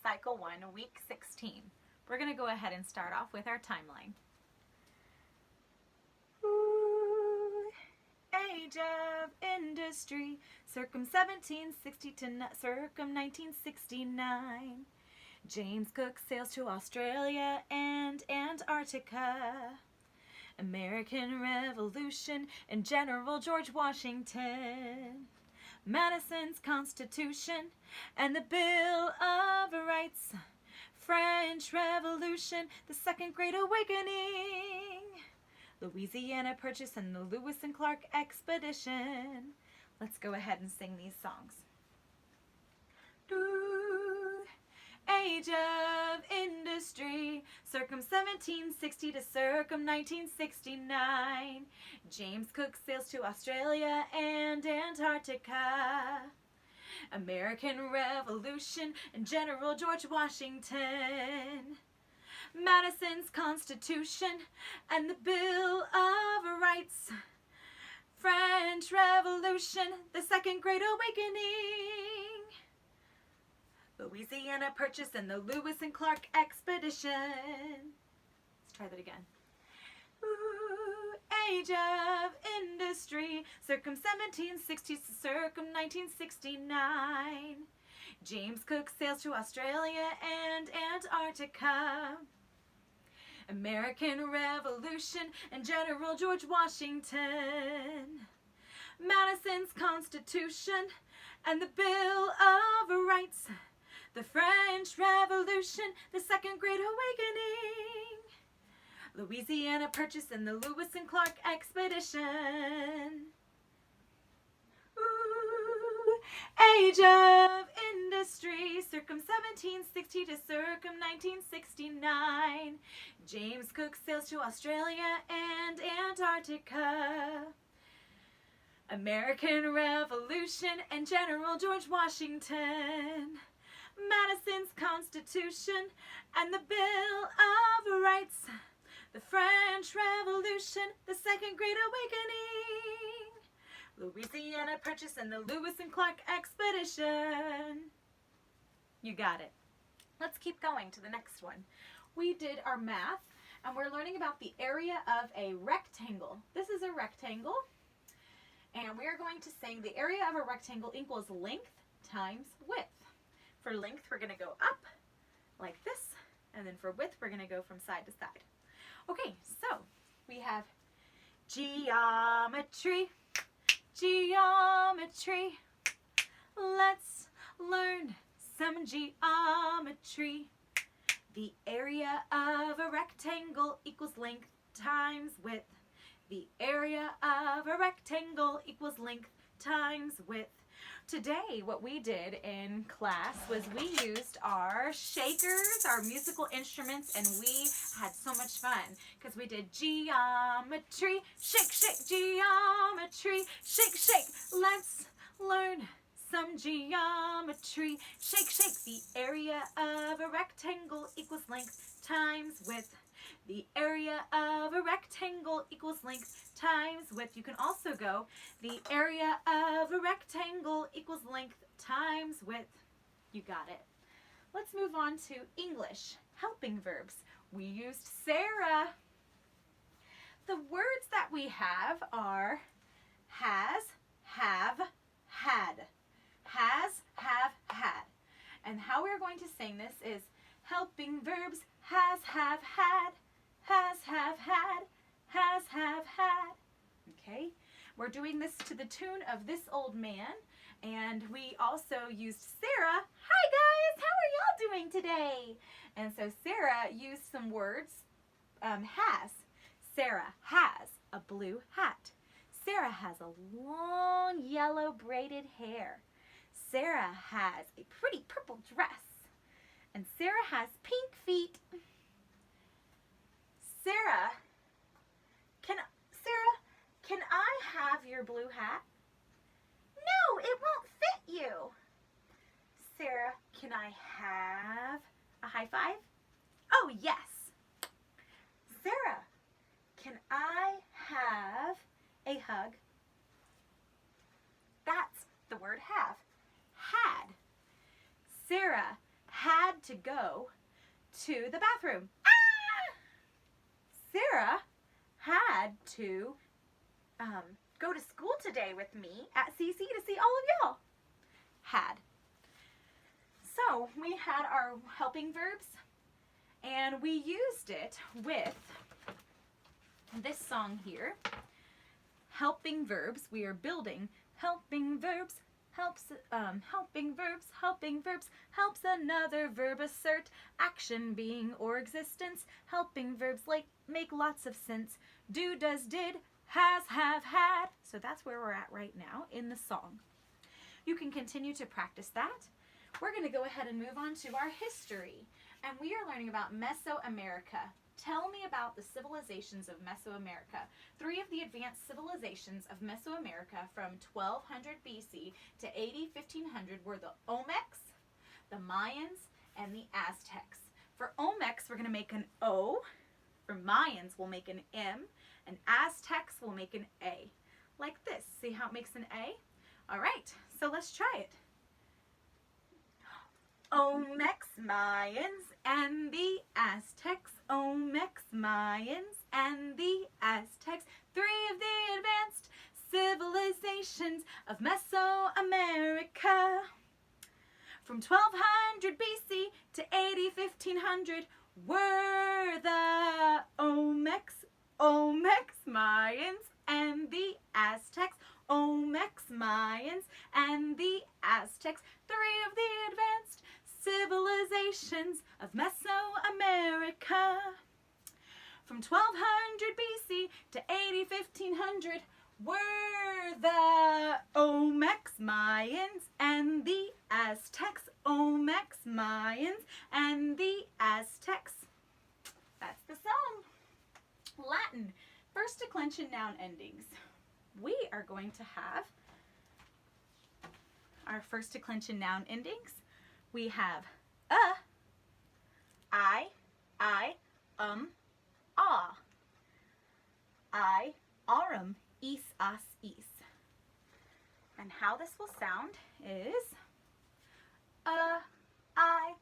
Cycle 1, Week 16. We're going to go ahead and start off with our timeline. Ooh, age of industry, circum 1760 to circum 1969. James Cook sails to Australia and Antarctica. American Revolution and General George Washington. Madison's Constitution and the Bill of Rights. French Revolution, the Second Great Awakening. Louisiana Purchase and the Lewis and Clark Expedition. Let's go ahead and sing these songs. Age of industry, circum 1760 to circum 1969. James Cook sails to Australia and Antarctica. American Revolution and General George Washington. Madison's Constitution and the Bill of Rights. French Revolution, the Second Great Awakening. Louisiana Purchase and the Lewis and Clark Expedition. Let's try that again. Age of industry, circum 1760 to circum 1969. James Cook sails to Australia and Antarctica. American Revolution and General George Washington. Madison's Constitution and the Bill of Rights. The French Revolution, the Second Great Awakening. Louisiana Purchase and the Lewis and Clark Expedition. Age of industry, circum 1760 to circum 1969. James Cook sails to Australia and Antarctica. American Revolution and General George Washington. Madison's Constitution and the Bill of Rights. The French Revolution, the Second Great Awakening. Louisiana Purchase and the Lewis and Clark Expedition. You got it. Let's keep going to the next one. We did our math and we're learning about the area of a rectangle. This is a rectangle and we are going to sing the area of a rectangle equals length times width. For length, we're going to go up like this, and then for width, we're going to go from side to side. Okay, so we have geometry, geometry. Let's learn some geometry. The area of a rectangle equals length times width. The area of a rectangle equals length times width. Today, what we did in class was we used our shakers, our musical instruments, and we had so much fun because we did geometry, shake, shake, geometry, shake, shake. Let's learn some geometry. Shake, shake. The area of a rectangle equals length times width. The area of a rectangle equals length times width. You can also go, the area of a rectangle equals length times width. You got it. Let's move on to English, helping verbs. We used Sarah. The words that we have are has, have, had. Has, have, had. And how we're going to sing this is helping verbs, has, have, had. Has, have, had, has, have, had. Okay, we're doing this to the tune of This Old Man, and we also used Sarah. Hi guys, how are y'all doing today? And so Sarah used some words, has. Sarah has a blue hat. Sarah has a long yellow braided hair. Sarah has a pretty purple dress. And Sarah has pink feet. Sarah, can I have your blue hat? No, it won't fit you. Sarah, can I have a high five? Oh, yes. Sarah, can I have a hug? That's the word have. Had. Sarah had to go to the bathroom. Ah! Sarah had to go to school today with me at CC to see all of y'all. Had. So we had our helping verbs, and we used it with this song here. Helping verbs. We are building helping verbs. Helping verbs helps another verb assert action, being, or existence. Helping verbs like make lots of sense. Do, does, did, has, have, had. So that's where we're at right now in the song. You can continue to practice that. We're going to go ahead and move on to our history. And we are learning about Mesoamerica. Tell me about the civilizations of Mesoamerica. 3 of the advanced civilizations of Mesoamerica from 1200 BC to 1500 were the Olmecs, the Mayans, and the Aztecs. For Olmecs, we're going to make an O. For Mayans, we'll make an M. And Aztecs, we'll make an A. Like this. See how it makes an A? All right, so let's try it. Olmecs, Mayans, and the Aztecs. Olmecs, Mayans, and the Aztecs. 3 of the advanced civilizations of Mesoamerica. From 1200 BC to 1500 were the Olmecs, Mayans, and the Aztecs. Olmecs, Mayans, and the Aztecs. 3 of the advanced civilizations of Mesoamerica. From 1200 BC to 1500 were the Olmecs, Mayans, and the Aztecs. Olmecs, Mayans, and the Aztecs. That's the song. Latin. First declension noun endings. We are going to have our first declension noun endings. We have I, ah. I, arum, is, as, is. And how this will sound is I, ah.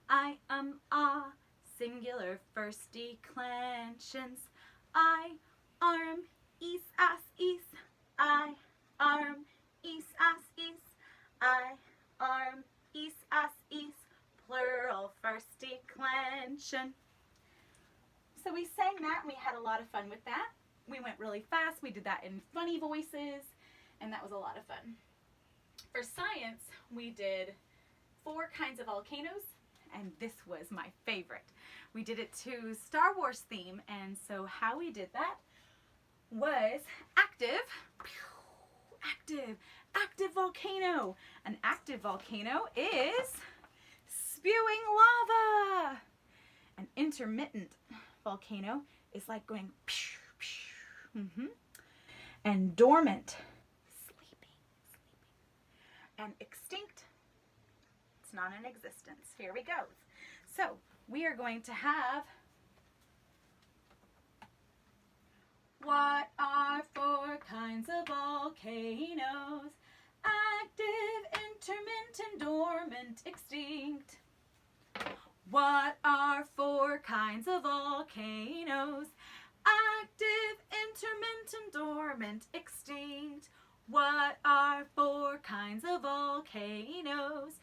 I, ah. Singular first declensions. I, arum, is, as, is. I, arum, is, as, is. I, arum, is, as, is. Plural first declension. So we sang that and we had a lot of fun with that. We went really fast. We did that in funny voices, and that was a lot of fun. For science, we did 4 kinds of volcanoes, and this was my favorite. We did it to Star Wars theme, and so how we did that was active volcano. An active volcano is spewing lava. An intermittent volcano is like going and dormant, sleeping. And extinct, it's not in existence. Here we go. So we are going to have, what are 4 kinds of volcanoes? Active, intermittent, dormant, extinct. What are 4 kinds of volcanoes? Active, intermittent, dormant, extinct. What are 4 kinds of volcanoes?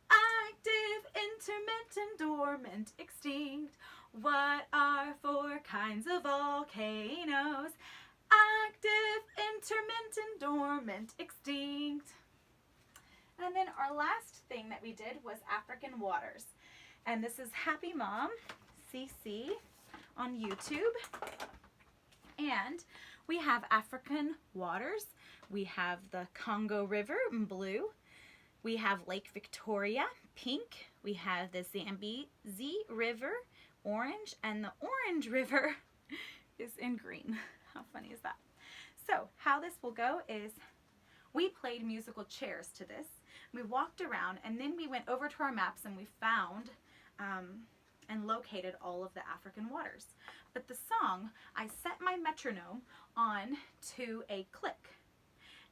Active, intermittent, dormant, extinct. What are 4 kinds of volcanoes? Active, intermittent, dormant, extinct. And then our last thing that we did was African waters. And this is Happy Mom, CC, on YouTube. And we have African waters. We have the Congo River in blue. We have Lake Victoria, pink. We have the Zambezi River, orange. And the Orange River is in green. How funny is that? So how this will go is we played musical chairs to this. We walked around and then we went over to our maps and we found and located all of the African waters. But the song, I set my metronome on to a click,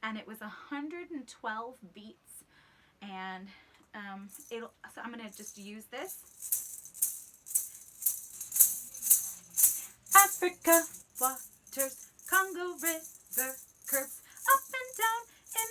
and it was 112 beats. And so I'm going to just use this. Africa, waters, Congo River, curves up and down in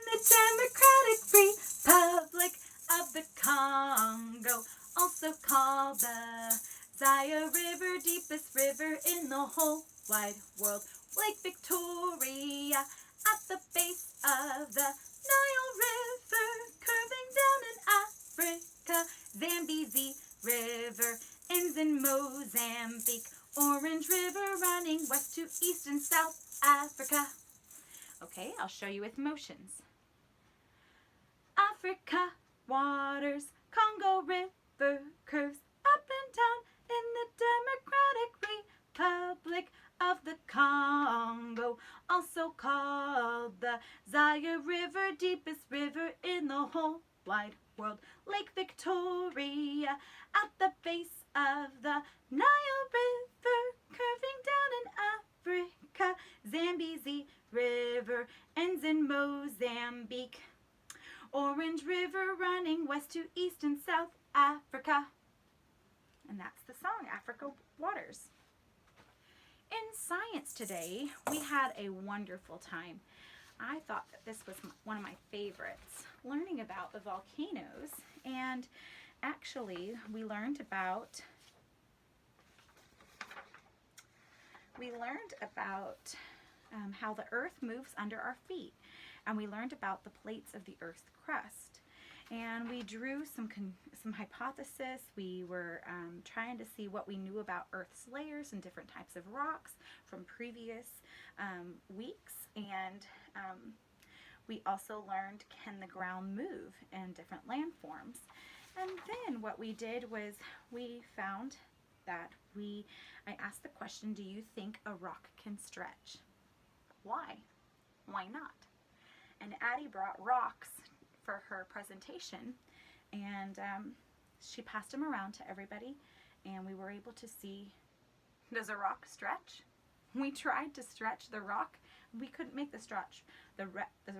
the Democratic Republic of the Congo, also called the Zaire River, deepest river in the whole wide world. Lake Victoria at the base of the Nile River, curving down in Africa. Zambezi River ends in Mozambique. Orange River running west to east in South Africa. Okay, I'll show you with motions. Africa, waters, Congo River, curves up and down in the Democratic Republic of the Congo, also called the Zaire River, deepest river in the whole wide world. Lake Victoria at the base of the Nile River, curving down in Africa. Zambezi River ends in Mozambique. Orange River running west to east in South Africa. And that's the song, Africa Waters. In science today, we had a wonderful time. I thought that this was one of my favorites, learning about the volcanoes. And actually, we learned about how the earth moves under our feet. And we learned about the plates of the earth's crust. And we drew some hypotheses. We were trying to see what we knew about Earth's layers and different types of rocks from previous weeks. And we also learned, can the ground move in different landforms? And then what we did was we found that I asked the question, do you think a rock can stretch? Why? Why not? And Addie brought rocks for her presentation, and she passed them around to everybody, and we were able to see, does a rock stretch? We tried to stretch the rock. We couldn't make the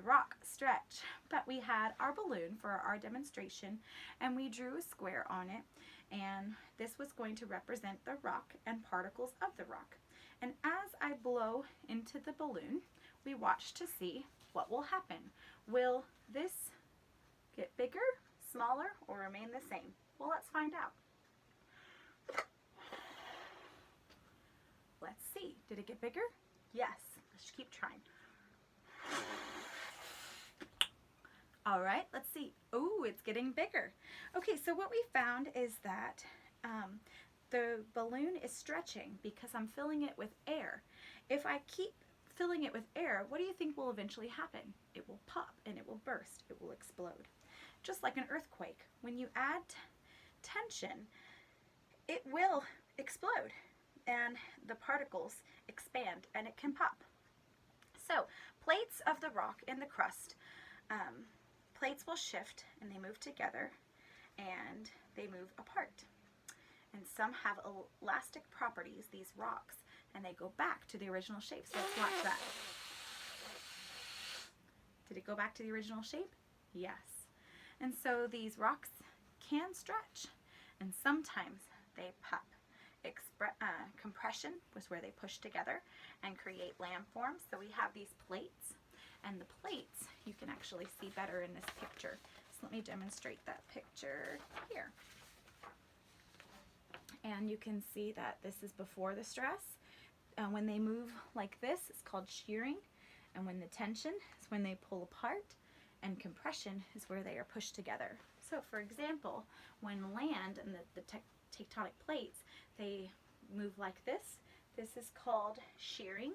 rock stretch, but we had our balloon for our demonstration, and we drew a square on it, and this was going to represent the rock and particles of the rock. And as I blow into the balloon, we watched to see what will happen. Will this get bigger, smaller, or remain the same? Well, let's find out. Let's see. Did it get bigger? Yes. Let's keep trying. All right, let's see. Oh, it's getting bigger. Okay, so what we found is that the balloon is stretching because I'm filling it with air. If I keep filling it with air, what do you think will eventually happen? It will pop and it will burst. It will explode. Just like an earthquake. When you add tension, it will explode and the particles expand and it can pop. So, plates of the rock in the crust, plates will shift and they move together and they move apart. And some have elastic properties, these rocks, and they go back to the original shape. So let's watch that. Did it go back to the original shape? Yes. And so these rocks can stretch, and sometimes they pop. Compression was where they push together and create landforms. So we have these plates, and the plates you can actually see better in this picture. So let me demonstrate that picture here. And you can see that this is before the stress. When they move like this, it's called shearing. And when the tension is when they pull apart. And compression is where they are pushed together. So for example, when land and the tectonic plates, they move like this. This is called shearing.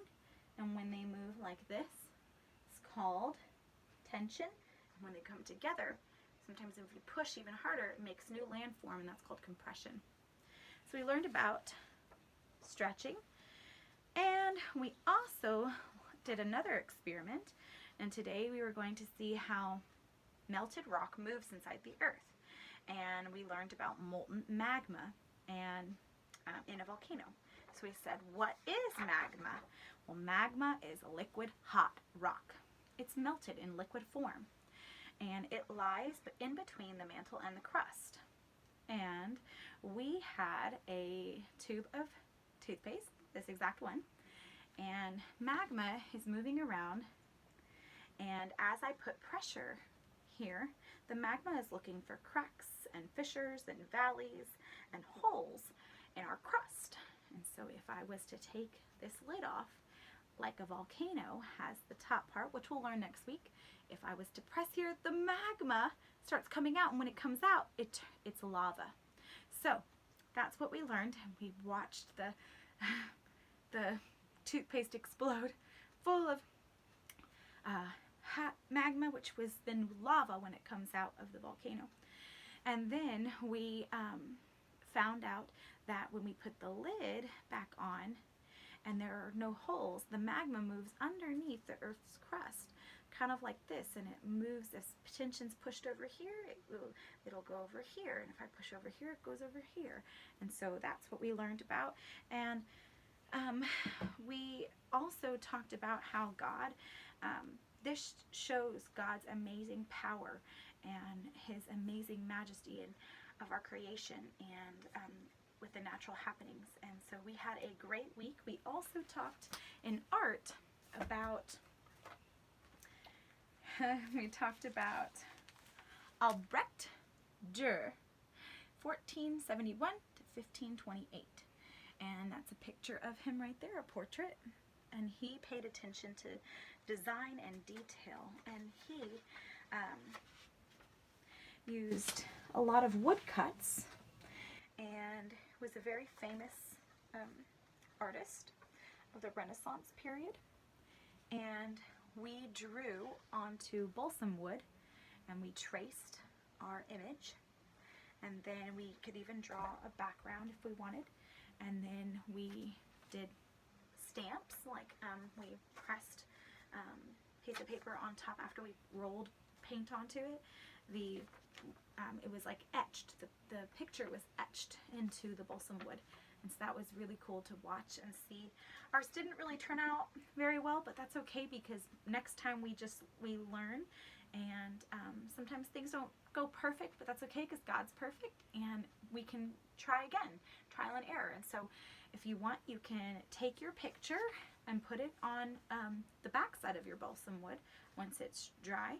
And when they move like this, it's called tension. And when they come together, sometimes if you push even harder, it makes new landform, and that's called compression. So we learned about stretching, and we also did another experiment, and today we were going to see how melted rock moves inside the earth. and we learned about molten magma and in a volcano. So we said, what is magma? Well, magma is a liquid hot rock. It's melted in liquid form, and it lies in between the mantle and the crust. And we had a tube of toothpaste, this exact one, and magma is moving around, and as I put pressure here, the magma is looking for cracks and fissures and valleys and holes in our crust. And so if I was to take this lid off, like a volcano has the top part, which we'll learn next week, if I was to press here, the magma starts coming out, and when it comes out, it's lava. So that's what we learned, and we watched the toothpaste explode full of hot magma, which was then lava when it comes out of the volcano. And then we found out that when we put the lid back on and there are no holes, the magma moves underneath the Earth's crust, kind of like this, and it moves. If tension's pushed over here, it'll go over here, and if I push over here, it goes over here. And so that's what we learned about. And we also talked about how God, this shows God's amazing power and his amazing majesty of our creation and with the natural happenings. And so we had a great week. We also talked in art about we talked about Albrecht Dürer, 1471 to 1528. And that's a picture of him right there, a portrait. And he paid attention to design and detail. And he used a lot of woodcuts and was a very famous artist of the Renaissance period. And we drew onto balsam wood, and we traced our image, and then we could even draw a background if we wanted, and then we did stamps, like we pressed a piece of paper on top after we rolled paint onto it. It was like etched, the picture was etched into the balsam wood. And so that was really cool to watch and see. Ours didn't really turn out very well, but that's okay, because next time we learn, and sometimes things don't go perfect, but that's okay because God's perfect, and we can try again, trial and error. And so if you want, you can take your picture and put it on the back side of your balsam wood once it's dry,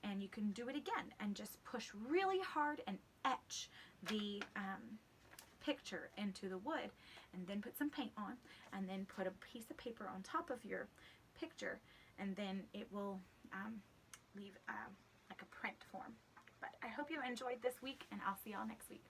and you can do it again and just push really hard and etch the picture into the wood, and then put some paint on, and then put a piece of paper on top of your picture, and then it will leave like a print form. But I hope you enjoyed this week, and I'll see y'all next week.